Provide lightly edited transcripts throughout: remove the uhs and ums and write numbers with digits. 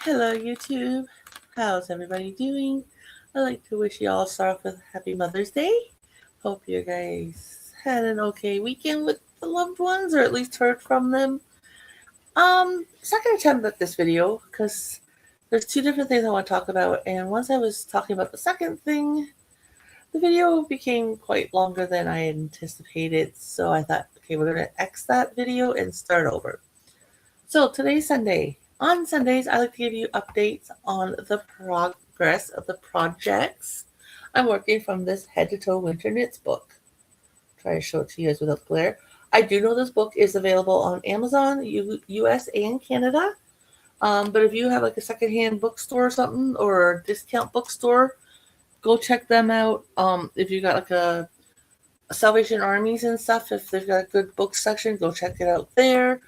Hello YouTube, how's everybody doing? I'd like to wish you all start off with Happy Mother's Day. Hope you guys had an okay weekend with the loved ones, or at least heard from them. Second attempt at this video, because there's two different things I want to talk about, and once I was talking about the second thing, the video became quite longer than I anticipated, so I thought, okay, we're going to X that video and start over. So today's Sunday. On Sundays, I like to give you updates on the progress of the projects I'm working from this Head to Toe Winter Knits book. Try to show it to you guys without glare. I do know this book is available on Amazon, US and Canada. But if you have like a secondhand bookstore or something, or a discount bookstore, go check them out. If you got like a Salvation Armies and stuff, if they've got a good book section, go check it out there.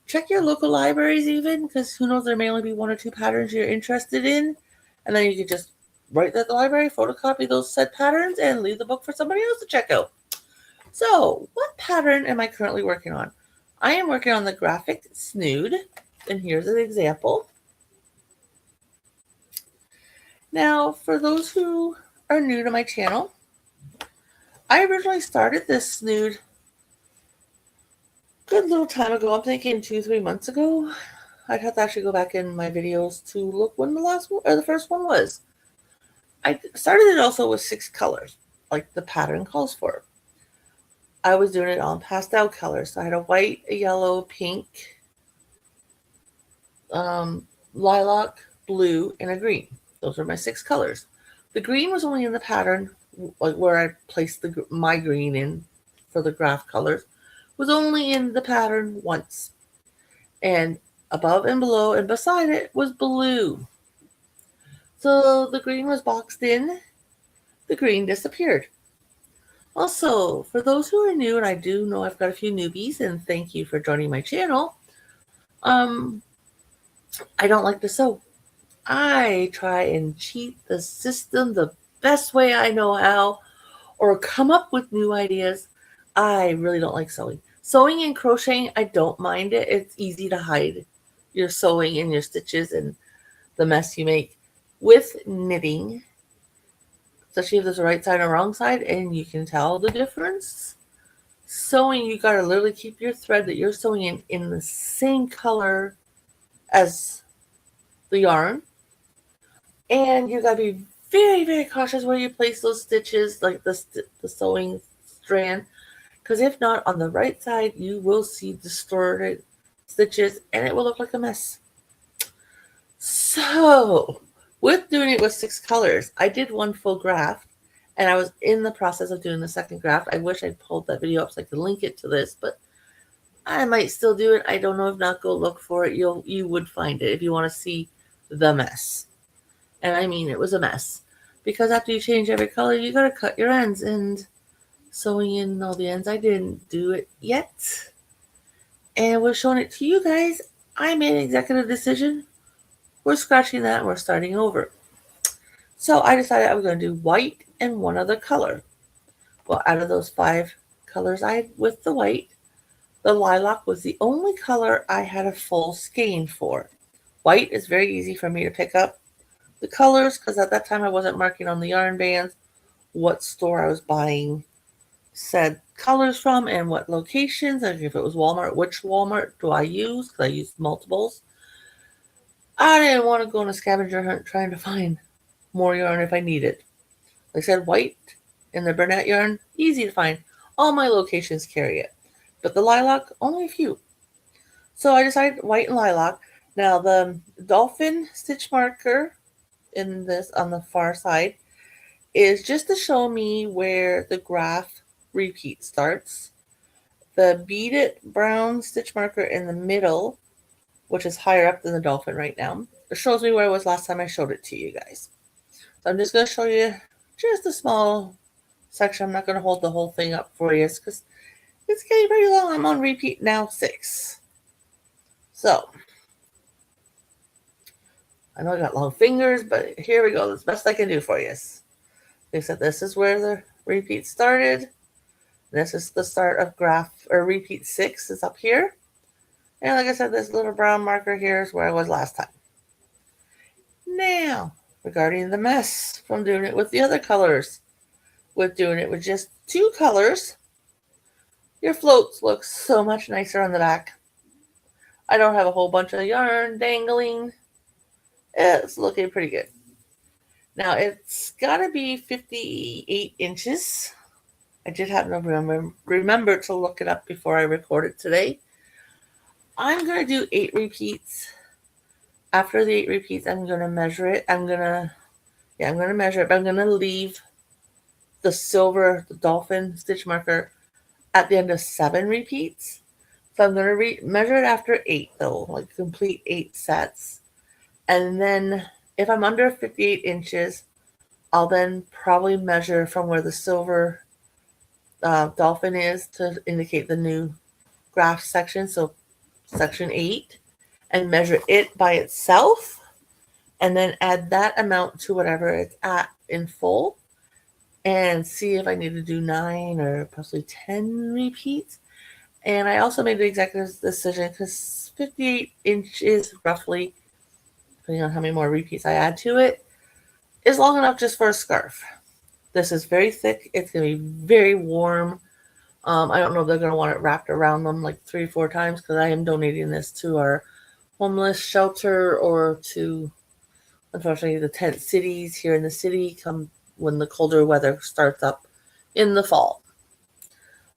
Check your local libraries even, because who knows, there may only be one or two patterns you're interested in, and then you can just write that at the library, photocopy those said patterns, and leave the book for somebody else to check out. So, what pattern am I currently working on? I am working on the graphic snood, and here's an example. Now, for those who are new to my channel, I originally started this snood good little time ago. I'm thinking 2-3 months ago. I'd have to actually go back in my videos to look when the last one or the first one was. I started it also with 6 colors, like the pattern calls for. I was doing it on pastel colors. So I had a white, a yellow, pink, lilac, blue, and a green. Those are my 6 colors. The green was only in the pattern, like where I placed my green in for the graph colors, was only in the pattern once. And above and below and beside it was blue. So the green was boxed in, the green disappeared. Also, for those who are new, and I do know I've got a few newbies, and thank you for joining my channel, I don't like to sew. I try and cheat the system the best way I know how, or come up with new ideas. I really don't like sewing. Sewing and crocheting, I don't mind it. It's easy to hide your sewing and your stitches and the mess you make. With knitting, especially if there's a right side and a wrong side, and you can tell the difference. Sewing, you gotta literally keep your thread that you're sewing in the same color as the yarn. And you gotta be very, very cautious where you place those stitches, like the sewing strand, because if not, on the right side, you will see distorted stitches, and it will look like a mess. So, with doing it with 6 colors, I did one full graph, and I was in the process of doing the second graph. I wish I'd pulled that video up so I could link it to this, but I might still do it. I don't know. If not, go look for it. You would find it if you want to see the mess. And I mean, it was a mess. Because after you change every color, you gotta cut your ends, and sewing in all the ends, I didn't do it yet. And we're showing it to you guys. I made an executive decision. We're scratching that and we're starting over. So I decided I was going to do white and one other color. Well, out of those 5 colors I had with the white, the lilac was the only color I had a full skein for. White is very easy for me to pick up the colors, because at that time I wasn't marking on the yarn bands what store I was buying said colors from and what locations, and if it was Walmart, which Walmart do I use, because I used multiples. I didn't want to go on a scavenger hunt trying to find more yarn if I need it. Like I said, white and the Bernat yarn, easy to find. All my locations carry it. But the lilac, only a few. So I decided white and lilac. Now the dolphin stitch marker in this on the far side is just to show me where the graph repeat starts. The beaded brown stitch marker in the middle, which is higher up than the dolphin right now, it shows me where it was last time I showed it to you guys. So I'm just going to show you just a small section. I'm not going to hold the whole thing up for you because it's getting pretty long. I'm on repeat now 6. So I know I got long fingers, but here we go. That's the best I can do for you. Except this is where the repeat started. This is the start of graph, or repeat 6 is up here. And like I said, this little brown marker here is where I was last time. Now, regarding the mess from doing it with the other colors, with doing it with just 2 colors, your floats look so much nicer on the back. I don't have a whole bunch of yarn dangling. It's looking pretty good. Now, it's got to be 58 inches. I did have to remember to look it up before I recorded today. I'm going to do 8 repeats. After the 8 repeats, I'm going to measure it. I'm going to measure it, but I'm going to leave the silver, the dolphin stitch marker at the end of 7 repeats. So I'm going to measure it after 8, though, like complete 8 sets. And then if I'm under 58 inches, I'll then probably measure from where the silver dolphin is to indicate the new graph section, so section 8, and measure it by itself, and then add that amount to whatever it's at in full, and see if I need to do 9 or possibly 10 repeats. And I also made the executive decision because 58 inches roughly, depending on how many more repeats I add to it, is long enough just for a scarf. This is very thick. It's going to be very warm. I don't know if they're going to want it wrapped around them like 3 or 4 times because I am donating this to our homeless shelter or to, unfortunately, the tent cities here in the city come when the colder weather starts up in the fall.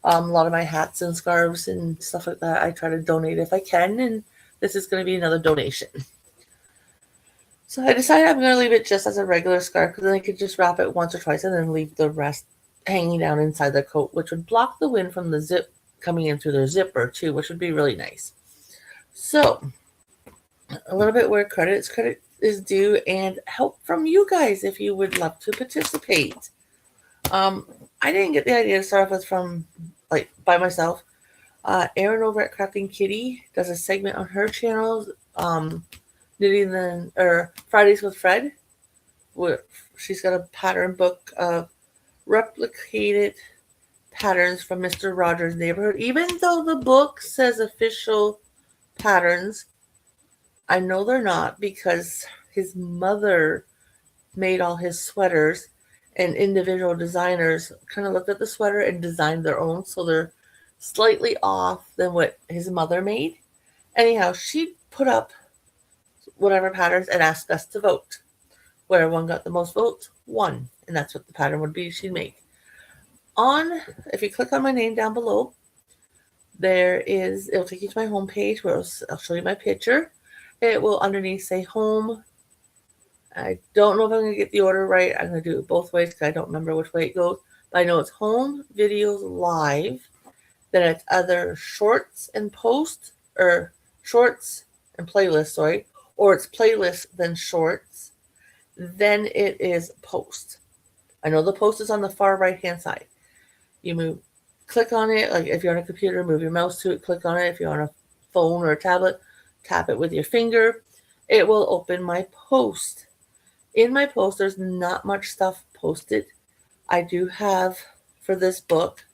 A lot of my hats and scarves and stuff like that, I try to donate if I can, and this is going to be another donation. So I decided I'm going to leave it just as a regular scarf because then I could just wrap it once or twice and then leave the rest hanging down inside the coat, which would block the wind from the zip coming in through their zipper too, which would be really nice. So a little bit where credit is due and help from you guys if you would love to participate. I didn't get the idea to start off with from like by myself. Erin over at Crafting Kitty does a segment on her channel, knitting Fridays with Fred, where she's got a pattern book of replicated patterns from Mr. Rogers' Neighborhood. Even though the book says official patterns, I know they're not because his mother made all his sweaters and individual designers kind of looked at the sweater and designed their own, so they're slightly off than what his mother made. Anyhow, she put up whatever patterns and asked us to vote. Where one got the most votes, won, and that's what the pattern would be she'd make. If you click on my name down below, it'll take you to my home page where I'll show you my picture. It will underneath say home. I don't know if I'm going to get the order right. I'm going to do it both ways because I don't remember which way it goes. But I know it's home, videos, live. Then it's other shorts and post, or shorts and playlist, sorry. Or it's playlist, then shorts. Then it is post. I know the post is on the far right-hand side. You click on it, like if you're on a computer, move your mouse to it, click on it. If you're on a phone or a tablet, tap it with your finger. It will open my post. In my post, there's not much stuff posted. I do have, for this book,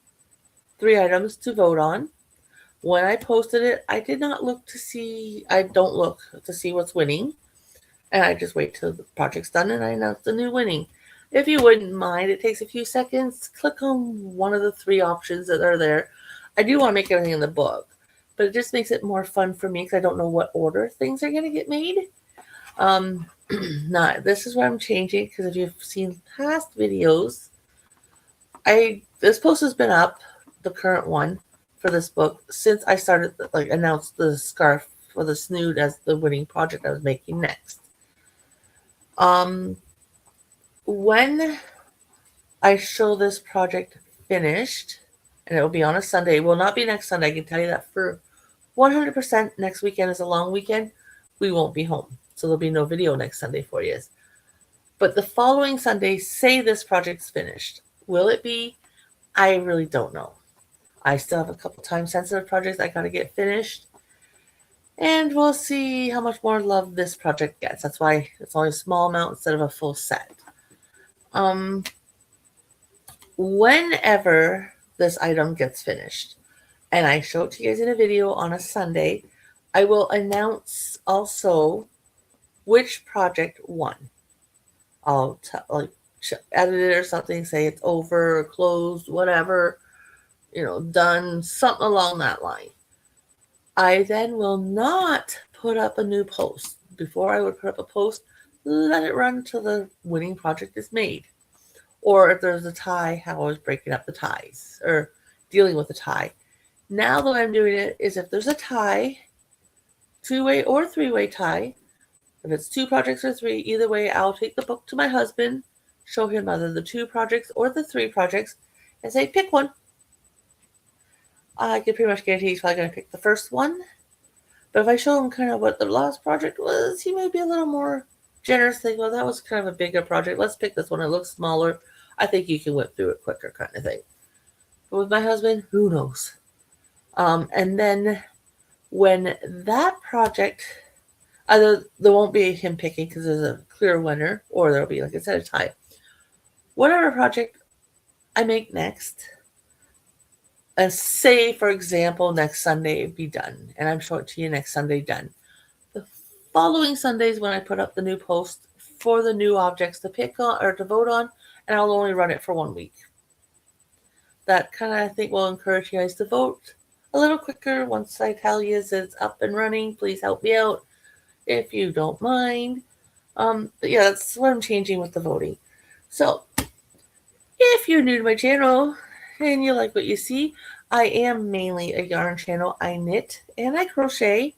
3 items to vote on. When I posted it, I don't look to see what's winning. And I just wait till the project's done and I announce the new winning. If you wouldn't mind, it takes a few seconds. Click on one of the 3 options that are there. I do want to make everything in the book, but it just makes it more fun for me because I don't know what order things are going to get made. This is where I'm changing because if you've seen past videos, this post has been up, the current one for this book, since I started announced the scarf for the snood as the winning project I was making next. When I show this project finished, and it will be on a Sunday, it will not be next Sunday. I can tell you that for 100%. Next weekend is a long weekend. We won't be home, so there'll be no video next Sunday for you. But the following Sunday, say this project's finished. Will it be? I really don't know. I still have a couple time-sensitive projects I got to get finished. And we'll see how much more love this project gets. That's why it's only a small amount instead of a full set. Whenever this item gets finished, and I show it to you guys in a video on a Sunday, I will announce also which project won. I'll edit it or something, say it's over, closed, whatever, done, something along that line. I then will not put up a new post. Before I would put up a post, let it run till the winning project is made. Or if there's a tie, how I was breaking up the ties or dealing with a tie. Now the way I'm doing it is if there's a tie, 2-way or 3-way tie, if it's 2 projects or 3, either way, I'll take the book to my husband, show him either the 2 projects or the 3 projects, and say, pick one. I can pretty much guarantee he's probably going to pick the first one. But if I show him kind of what the last project was, he may be a little more generous, think, well, that was kind of a bigger project. Let's pick this one. It looks smaller. I think you can whip through it quicker, kind of thing. But with my husband, who knows? And then when that project, either there won't be him picking because there's a clear winner, or there'll be, like I said, a tie. Whatever project I make next, and say, for example, next Sunday it'd be done, and I'm showing it to you next Sunday done. The following Sundays when I put up the new post for the new objects to pick on or to vote on, and I'll only run it for 1 week. That kind of, I think, will encourage you guys to vote a little quicker. Once I tell you it's up and running, please help me out if you don't mind. But yeah, that's what I'm changing with the voting. So if you're new to my channel and you like what you see, I am mainly a yarn channel. I knit and I crochet.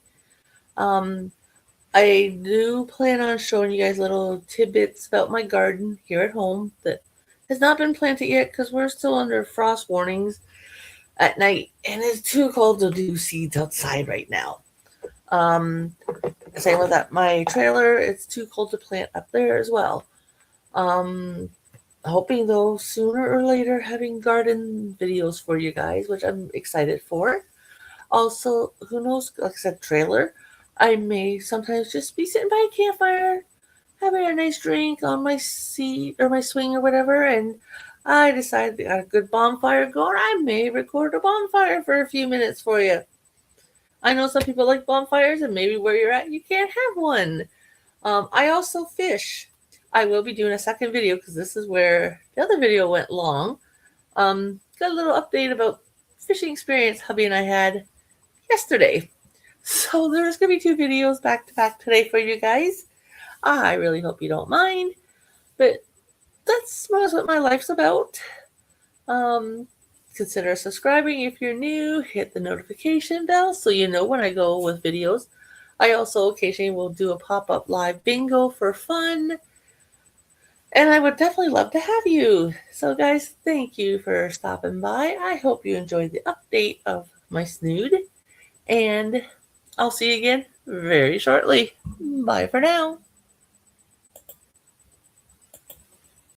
I do plan on showing you guys little tidbits about my garden here at home that has not been planted yet because we're still under frost warnings at night and it's too cold to do seeds outside right now. Same with that. My trailer, it's too cold to plant up there as well. Hoping though sooner or later having garden videos for you guys, which I'm excited for. Also, who knows, like I said, trailer, I may sometimes just be sitting by a campfire having a nice drink on my seat or my swing or whatever, and I decided to got a good bonfire going. I may record a bonfire for a few minutes for you. I know some people like bonfires, and maybe where you're at you can't have one. I also fish. I will be doing a second video because this is where the other video went long. Got a little update about fishing experience hubby and I had yesterday. So there's going to be 2 videos back to back today for you guys. I really hope you don't mind. But that's what my life's about. Consider subscribing if you're new. Hit the notification bell so you know when I go with videos. I also occasionally will do a pop-up live bingo for fun. And I would definitely love to have you. So guys, thank you for stopping by. I hope you enjoyed the update of my snood. And I'll see you again very shortly. Bye for now.